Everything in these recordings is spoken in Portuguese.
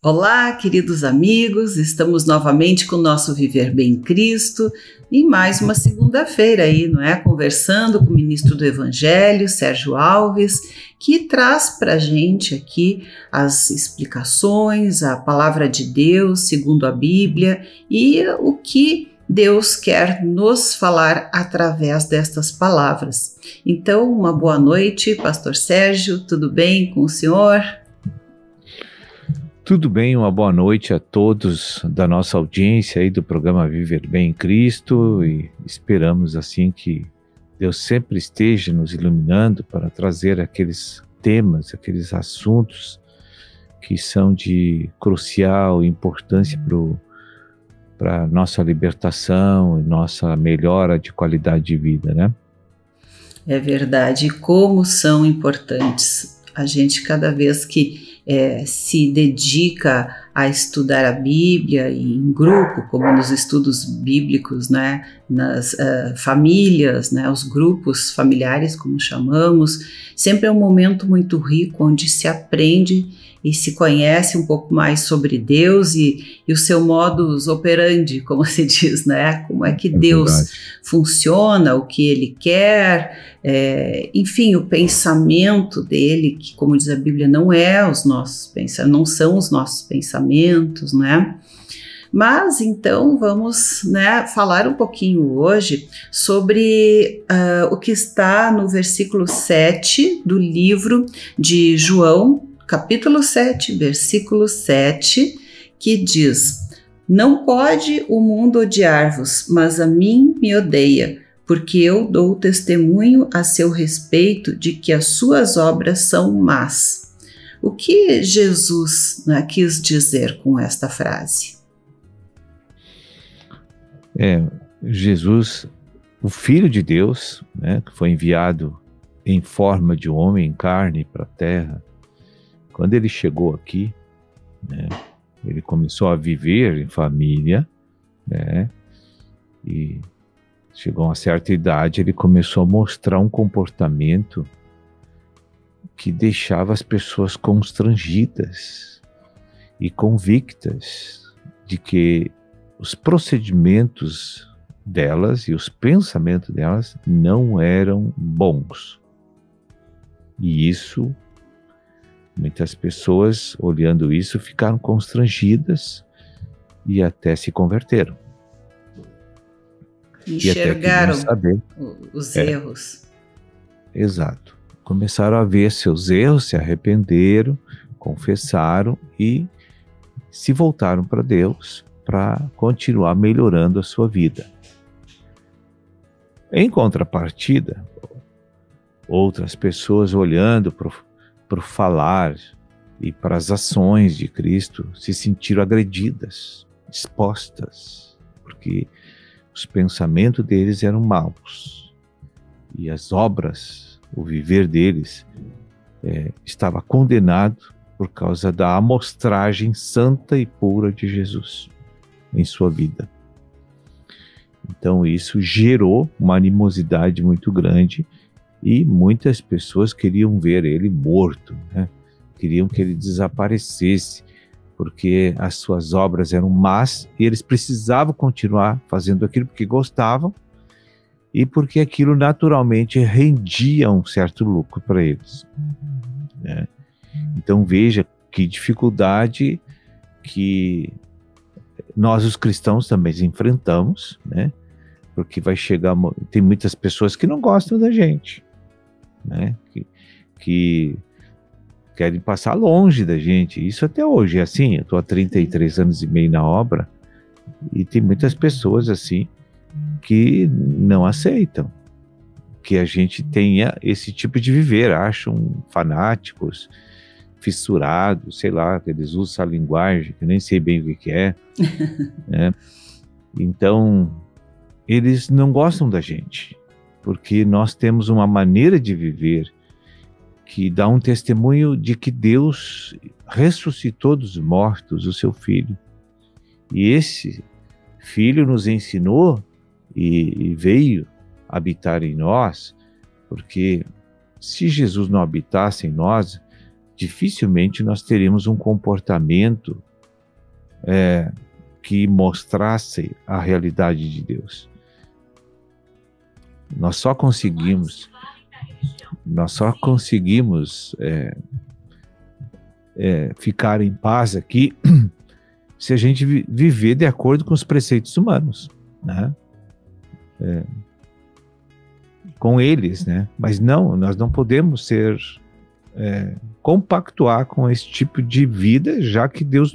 Olá, queridos amigos, estamos novamente com o nosso Viver Bem Cristo em mais uma segunda-feira aí, não é? Conversando com o ministro do Evangelho, Sérgio Alves, que traz para a gente aqui as explicações, a palavra de Deus segundo a Bíblia e o que Deus quer nos falar através destas palavras. Então, uma boa noite, Pastor Sérgio, tudo bem com o senhor? Tudo bem, uma boa noite a todos da nossa audiência aí do programa Viver Bem em Cristo, e esperamos assim que Deus sempre esteja nos iluminando para trazer aqueles temas, aqueles assuntos que são de crucial importância para a nossa libertação e nossa melhora de qualidade de vida, né? É verdade, como são importantes. A gente, cada vez que se dedica a estudar a Bíblia em grupo, como nos estudos bíblicos, né, nas famílias, né, os grupos familiares, como chamamos, sempre é um momento muito rico onde se aprende e se conhece um pouco mais sobre Deus e o seu modus operandi, como se diz, né? Como é que Deus funciona, o que Ele quer, enfim, o pensamento dele, que, como diz a Bíblia, não são os nossos pensamentos, né? Mas então vamos, né, falar um pouquinho hoje sobre o que está no versículo 7 do livro de João, capítulo 7, versículo 7, que diz: "Não pode o mundo odiar-vos, mas a mim me odeia, porque eu dou testemunho a seu respeito de que as suas obras são más." O que Jesus, né, quis dizer com esta frase? Jesus, o Filho de Deus, né, que foi enviado em forma de homem, em carne para a terra, quando ele chegou aqui, né, ele começou a viver em família, né, e chegou a uma certa idade, ele começou a mostrar um comportamento que deixava as pessoas constrangidas e convictas de que os procedimentos delas e os pensamentos delas não eram bons. E isso, muitas pessoas, olhando isso, ficaram constrangidas e até se converteram. Enxergaram os erros. Exato. Começaram a ver seus erros, se arrependeram, confessaram e se voltaram para Deus para continuar melhorando a sua vida. Em contrapartida, outras pessoas olhando para o falar e para as ações de Cristo se sentiram agredidas, expostas, porque os pensamentos deles eram maus e as obras, o viver deles estava condenado por causa da amostragem santa e pura de Jesus em sua vida. Então isso gerou uma animosidade muito grande e muitas pessoas queriam ver ele morto, né? Queriam que ele desaparecesse, porque as suas obras eram más e eles precisavam continuar fazendo aquilo porque gostavam e porque aquilo naturalmente rendia um certo lucro para eles, né? Então veja que dificuldade que nós os cristãos também enfrentamos, né? Porque vai chegar, tem muitas pessoas que não gostam da gente, né? Que querem passar longe da gente. Isso até hoje é assim. Eu estou há 33 anos e meio na obra e tem muitas pessoas assim que não aceitam que a gente tenha esse tipo de viver, acham fanáticos, fissurados, sei lá, que eles usam essa linguagem que eu nem sei bem o que é, né? Então eles não gostam da gente porque nós temos uma maneira de viver que dá um testemunho de que Deus ressuscitou dos mortos o seu Filho. E esse Filho nos ensinou e veio habitar em nós, porque se Jesus não habitasse em nós, dificilmente nós teríamos um comportamento que mostrasse a realidade de Deus. Nós só conseguimos ficar em paz aqui se a gente viver de acordo com os preceitos humanos, né? Com eles, né? Mas não, nós não podemos compactuar com esse tipo de vida, já que Deus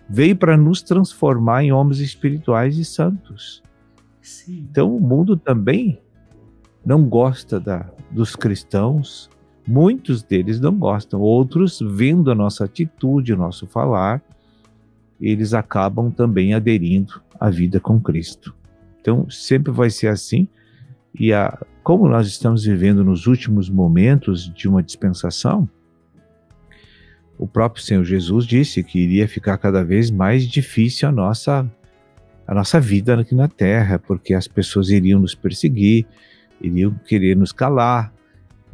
veio para nos transformar em homens espirituais e santos. Sim. Então o mundo também não gosta dos cristãos, muitos deles não gostam, outros, vendo a nossa atitude, o nosso falar, eles acabam também aderindo à vida com Cristo. Então sempre vai ser assim, e como nós estamos vivendo nos últimos momentos de uma dispensação, o próprio Senhor Jesus disse que iria ficar cada vez mais difícil a nossa vida aqui na Terra, porque as pessoas iriam nos perseguir, iriam querer nos calar,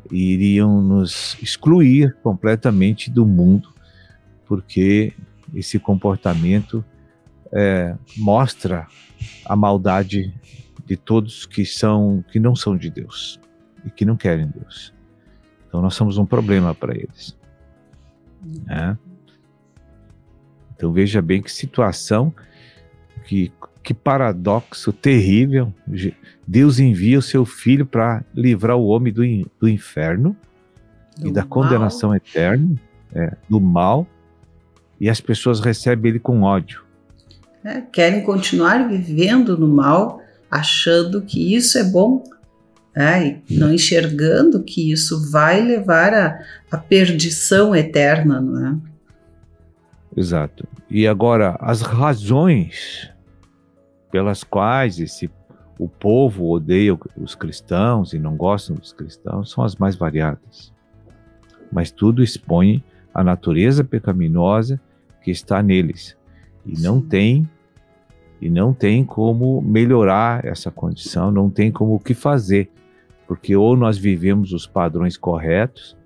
iriam nos excluir completamente do mundo, porque esse comportamento mostra a maldade de todos que não são de Deus e que não querem Deus. Então nós somos um problema para eles. Então veja bem que situação, que paradoxo terrível. Deus envia o seu Filho para livrar o homem do inferno e da condenação eterna, do mal, e as pessoas recebem ele com ódio. Querem continuar vivendo no mal, achando que isso é bom, e não enxergando que isso vai levar à perdição eterna, não é? Exato. E agora, as razões pelas quais o povo odeia os cristãos e não gostam dos cristãos são as mais variadas. Mas tudo expõe a natureza pecaminosa que está neles. E não tem como melhorar essa condição, não tem como o que fazer. Porque ou nós vivemos os padrões corretos,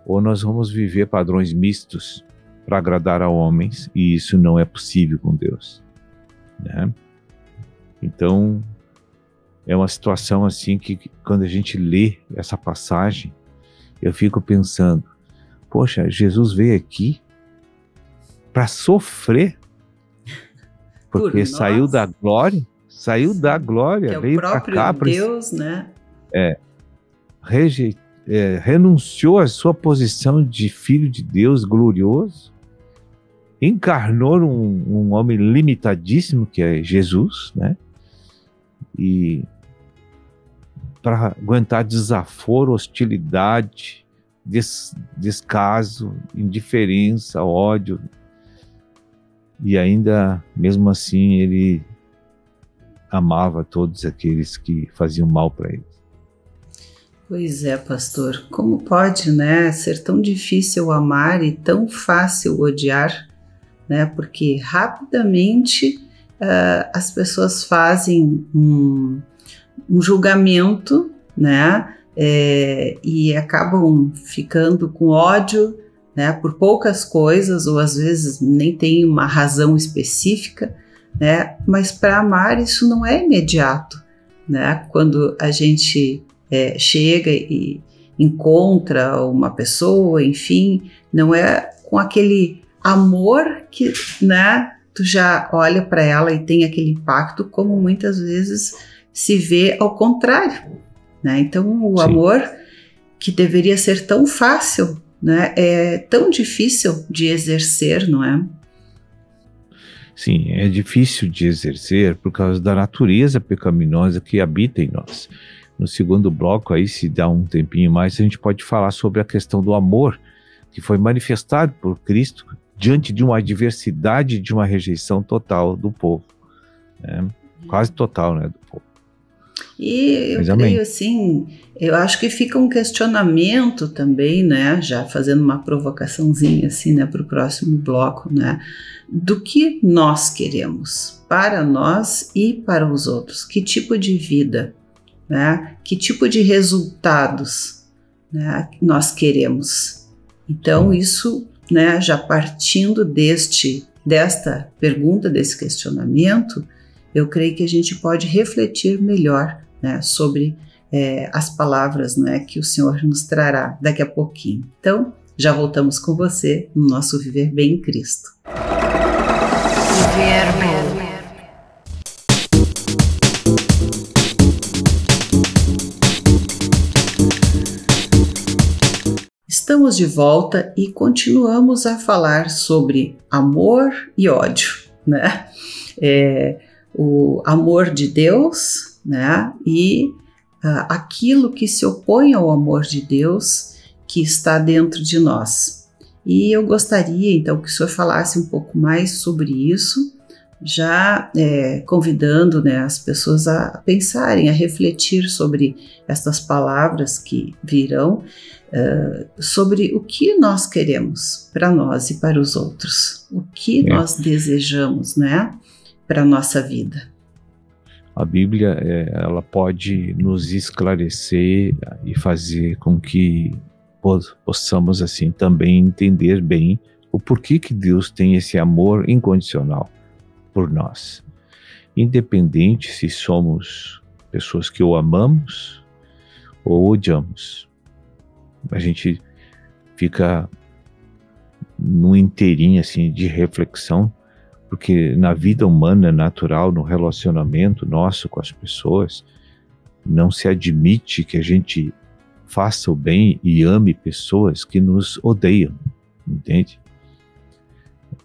ou nós vamos viver padrões mistos para agradar a homens, e isso não é possível com Deus, né? Então, é uma situação assim que quando a gente lê essa passagem, eu fico pensando, poxa, Jesus veio aqui para sofrer, porque saiu da glória, que veio para cá, Deus, né? Renunciou à sua posição de filho de Deus glorioso, encarnou um homem limitadíssimo que é Jesus, né? E para aguentar desaforo, hostilidade, descaso, indiferença, ódio, e ainda, mesmo assim, ele amava todos aqueles que faziam mal para ele. Pois é, pastor, como pode, né, ser tão difícil amar e tão fácil odiar, né? Porque rapidamente as pessoas fazem um julgamento, né? E acabam ficando com ódio, né, por poucas coisas, ou às vezes nem tem uma razão específica, né? Mas para amar isso não é imediato, né? Quando a gente chega e encontra uma pessoa, enfim, não é com aquele amor que, né, tu já olha para ela e tem aquele impacto, como muitas vezes se vê ao contrário, né? Então o amor, que deveria ser tão fácil, né, é tão difícil de exercer, não é? Sim, é difícil de exercer por causa da natureza pecaminosa que habita em nós. No segundo bloco, aí, se dá um tempinho mais, a gente pode falar sobre a questão do amor que foi manifestado por Cristo diante de uma adversidade, de uma rejeição total do povo, né? Quase total, né, do povo. E eu creio assim, eu acho que fica um questionamento também, né, já fazendo uma provocaçãozinha assim, né, para o próximo bloco, né, do que nós queremos para nós e para os outros, que tipo de vida, né, que tipo de resultados, né, nós queremos. Então isso, né, já partindo deste desta pergunta, desse questionamento, eu creio que a gente pode refletir melhor, né, sobre as palavras, né, que o Senhor nos trará daqui a pouquinho. Então, já voltamos com você no nosso Viver Bem em Cristo. Viver Bem. Estamos de volta e continuamos a falar sobre amor e ódio, né? O amor de Deus, né? E aquilo que se opõe ao amor de Deus que está dentro de nós. E eu gostaria então que o senhor falasse um pouco mais sobre isso, já convidando, né, as pessoas a pensarem, a refletir sobre estas palavras que virão, sobre o que nós queremos para nós e para os outros, o que nós desejamos, né, para a nossa vida. A Bíblia, ela pode nos esclarecer e fazer com que possamos assim também entender bem o porquê que Deus tem esse amor incondicional por nós. Independente se somos pessoas que o amamos ou odiamos. A gente fica num inteirinho assim de reflexão, porque na vida humana, natural, no relacionamento nosso com as pessoas, não se admite que a gente faça o bem e ame pessoas que nos odeiam, entende?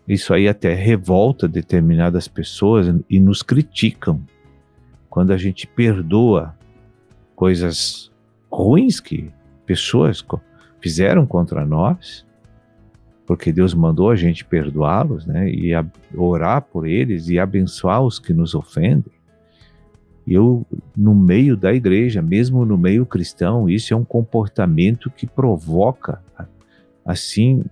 Isso aí até revolta determinadas pessoas e nos criticam quando a gente perdoa coisas ruins que pessoas fizeram contra nós, porque Deus mandou a gente perdoá-los, né, e orar por eles e abençoar os que nos ofendem. Eu, no meio da igreja, mesmo no meio cristão, isso é um comportamento que provoca, assim,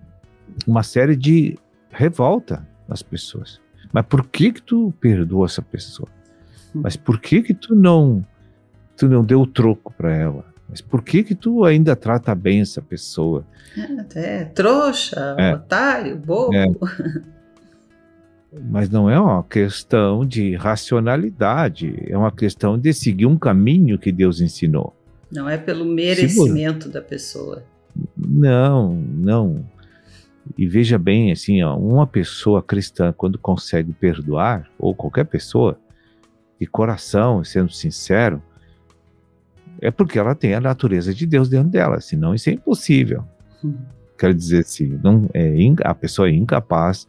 uma série de revolta nas pessoas. Mas por que tu perdoa essa pessoa? Mas por que tu não deu troco para ela? Mas por que tu ainda trata bem essa pessoa? Até trouxa, otário, bobo. Mas não é uma questão de racionalidade, é uma questão de seguir um caminho que Deus ensinou. Não é pelo merecimento da pessoa. Não. E veja bem, assim, uma pessoa cristã, quando consegue perdoar, ou qualquer pessoa, de coração, sendo sincero, é porque ela tem a natureza de Deus dentro dela, senão isso é impossível. Quero dizer assim, a pessoa é incapaz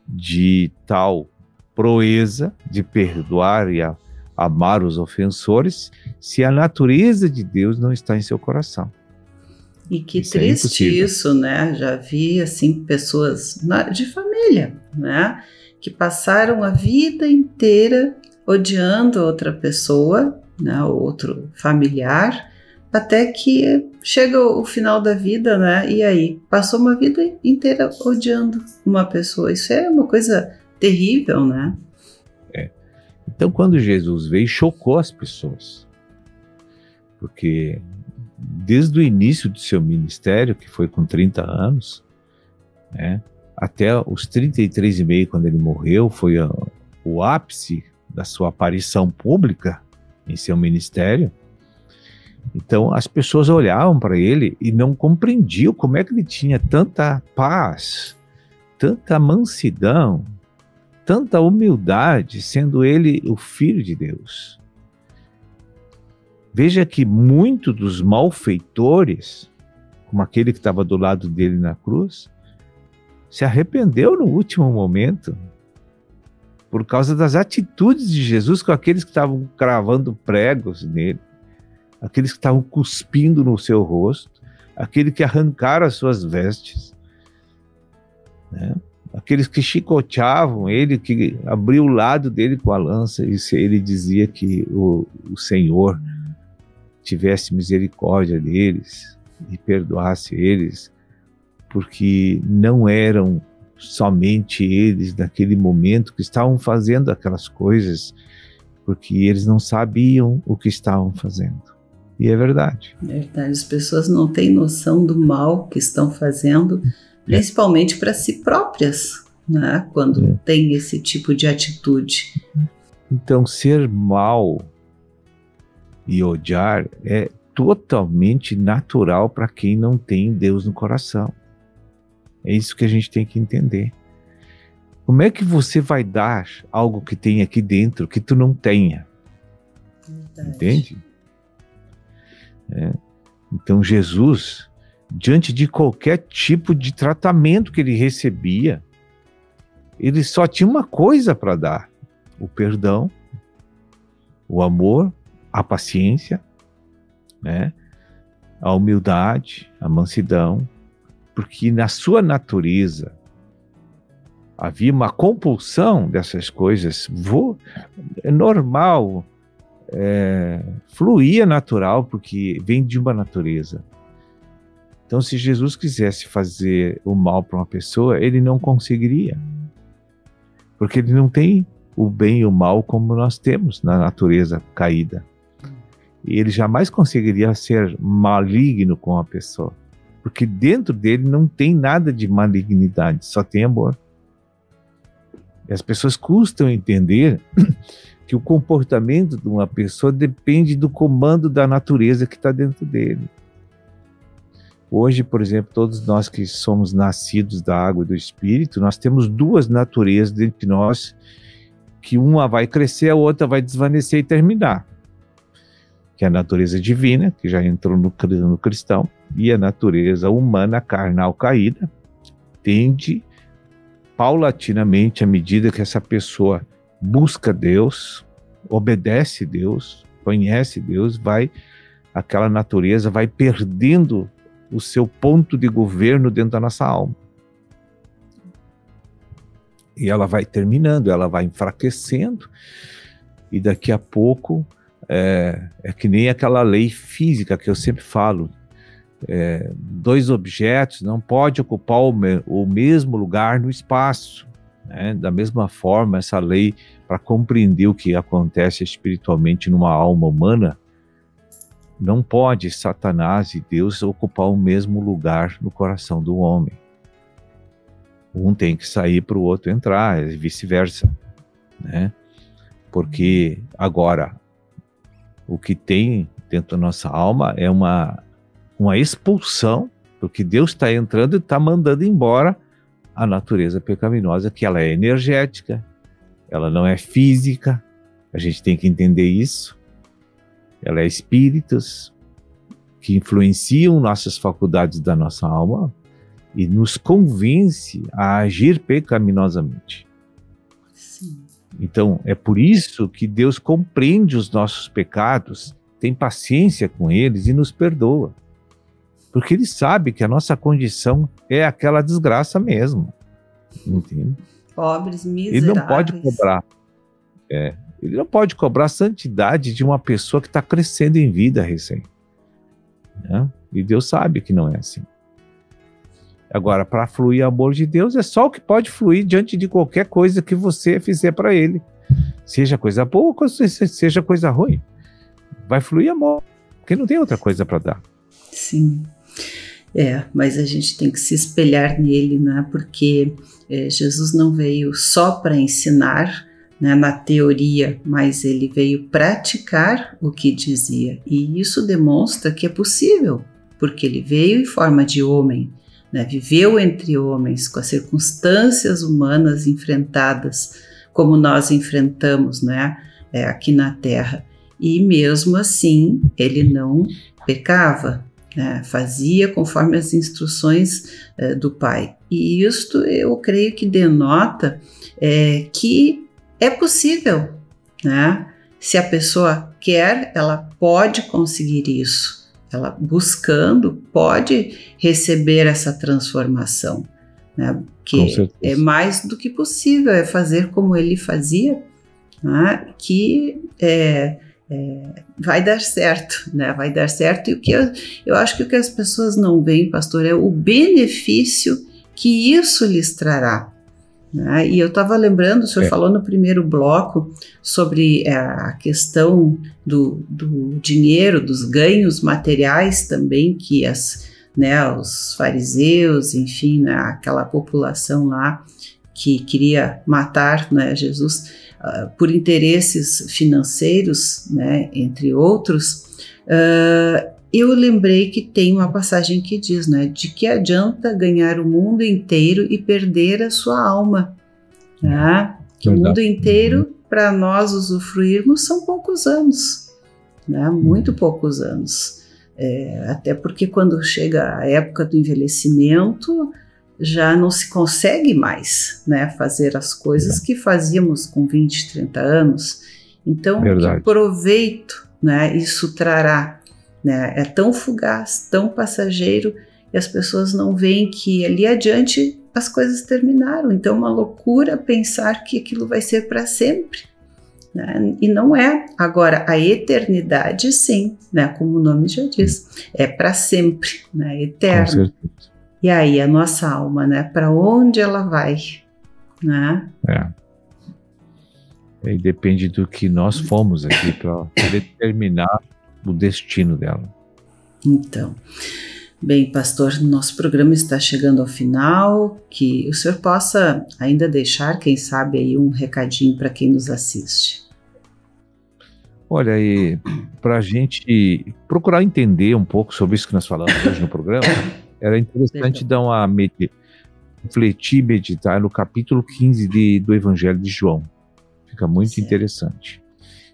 de tal proeza de perdoar e amar os ofensores se a natureza de Deus não está em seu coração. E que triste isso, né? Já vi, assim, pessoas de família, né? Que passaram a vida inteira odiando outra pessoa, né? Outro familiar, até que chega o final da vida, né? E aí, passou uma vida inteira odiando uma pessoa. Isso é uma coisa terrível, né? Então, quando Jesus veio, chocou as pessoas. Porque desde o início do seu ministério, que foi com 30 anos, né, até os 33,5, quando ele morreu, foi o ápice da sua aparição pública em seu ministério. Então as pessoas olhavam para ele e não compreendiam como é que ele tinha tanta paz, tanta mansidão, tanta humildade, sendo ele o Filho de Deus. Veja que muitos dos malfeitores, como aquele que estava do lado dele na cruz, se arrependeu no último momento por causa das atitudes de Jesus com aqueles que estavam cravando pregos nele, aqueles que estavam cuspindo no seu rosto, aqueles que arrancaram as suas vestes, né? Aqueles que chicoteavam ele, que abriu o lado dele com a lança, e ele dizia que o Senhor tivesse misericórdia deles e perdoasse eles, porque não eram somente eles naquele momento que estavam fazendo aquelas coisas, porque eles não sabiam o que estavam fazendo. E é verdade. Verdade, as pessoas não têm noção do mal que estão fazendo, principalmente para si próprias, né, quando tem esse tipo de atitude. Então, ser mal e odiar é totalmente natural para quem não tem Deus no coração. É isso que a gente tem que entender. Como é que você vai dar algo que tem aqui dentro que tu não tenha? Verdade. Entende? Então Jesus, diante de qualquer tipo de tratamento que ele recebia, ele só tinha uma coisa para dar: o perdão, o amor, a paciência, né? A humildade, a mansidão, porque na sua natureza havia uma compulsão dessas coisas. É normal, fluía natural, porque vem de uma natureza. Então, se Jesus quisesse fazer o mal para uma pessoa, ele não conseguiria, porque ele não tem o bem e o mal como nós temos na natureza caída. E ele jamais conseguiria ser maligno com a pessoa, porque dentro dele não tem nada de malignidade, só tem amor. E as pessoas custam entender que o comportamento de uma pessoa depende do comando da natureza que está dentro dele. Hoje, por exemplo, todos nós que somos nascidos da água e do Espírito, nós temos duas naturezas dentro de nós, que uma vai crescer, a outra vai desvanecer e terminar. Que é a natureza divina, que já entrou no cristão, e a natureza humana, carnal, caída, tende paulatinamente, à medida que essa pessoa busca Deus, obedece Deus, conhece Deus, aquela natureza vai perdendo o seu ponto de governo dentro da nossa alma. E ela vai terminando, ela vai enfraquecendo, e daqui a pouco é que nem aquela lei física que eu sempre falo, dois objetos não podem ocupar o mesmo lugar no espaço, né? Da mesma forma, essa lei, para compreender o que acontece espiritualmente numa alma humana, não pode Satanás e Deus ocupar o mesmo lugar no coração do homem. Um tem que sair para o outro entrar, e vice-versa, né? Porque agora, o que tem dentro da nossa alma é uma expulsão, porque Deus está entrando e está mandando embora a natureza pecaminosa, que ela é energética, ela não é física, a gente tem que entender isso. Ela é espíritos que influenciam nossas faculdades da nossa alma e nos convence a agir pecaminosamente. Sim. Então, é por isso que Deus compreende os nossos pecados, tem paciência com eles e nos perdoa. Porque Ele sabe que a nossa condição é aquela desgraça mesmo. Entende? Pobres, miseráveis. Ele não pode cobrar. Ele não pode cobrar a santidade de uma pessoa que está crescendo em vida recém. Né? E Deus sabe que não é assim. Agora, para fluir o amor de Deus, é só o que pode fluir diante de qualquer coisa que você fizer para Ele. Seja coisa boa ou seja coisa ruim. Vai fluir amor, porque não tem outra coisa para dar. Sim. Mas a gente tem que se espelhar nele, né? Porque Jesus não veio só para ensinar, né, na teoria, mas ele veio praticar o que dizia. E isso demonstra que é possível, porque ele veio em forma de homem, né, viveu entre homens, com as circunstâncias humanas enfrentadas, como nós enfrentamos, né, aqui na Terra. E mesmo assim, ele não pecava, né, fazia conforme as instruções do Pai. E isto eu creio que denota que é possível, né? Se a pessoa quer, ela pode conseguir isso. Ela buscando pode receber essa transformação, né? Que é mais do que possível, é fazer como ele fazia, né? Que vai dar certo, né? Vai dar certo. E o que eu acho que o que as pessoas não veem, pastor, é o benefício que isso lhes trará. E eu estava lembrando, o senhor falou no primeiro bloco sobre a questão do dinheiro, dos ganhos materiais também que os fariseus, enfim, aquela população lá que queria matar, né, Jesus por interesses financeiros, né, entre outros, eu lembrei que tem uma passagem que diz, né, de que adianta ganhar o mundo inteiro e perder a sua alma, né? Que o mundo inteiro, para nós usufruirmos, são poucos anos, né? Muito poucos anos. Até porque quando chega a época do envelhecimento, já não se consegue mais, né, fazer as coisas que fazíamos com 20, 30 anos. Então, que proveito, né, isso trará? Né? É tão fugaz, tão passageiro, e as pessoas não veem que ali adiante as coisas terminaram. Então é uma loucura pensar que aquilo vai ser para sempre, né? E não é. Agora, a eternidade, sim, né? Como o nome já diz, é para sempre, né? Eterno. E aí a nossa alma, né? Para onde ela vai, né? E depende do que nós fomos aqui para determinar o destino dela. Então, bem, pastor, nosso programa está chegando ao final, que o senhor possa ainda deixar, quem sabe, aí um recadinho para quem nos assiste. Olha, para a gente procurar entender um pouco sobre isso que nós falamos hoje no programa, era interessante dar uma refletir, meditar no capítulo 15 do Evangelho de João. Fica muito interessante.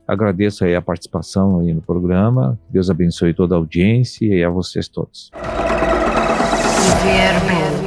Agradeço aí a participação aí no programa. Deus abençoe toda a audiência e a vocês todos. Verbo.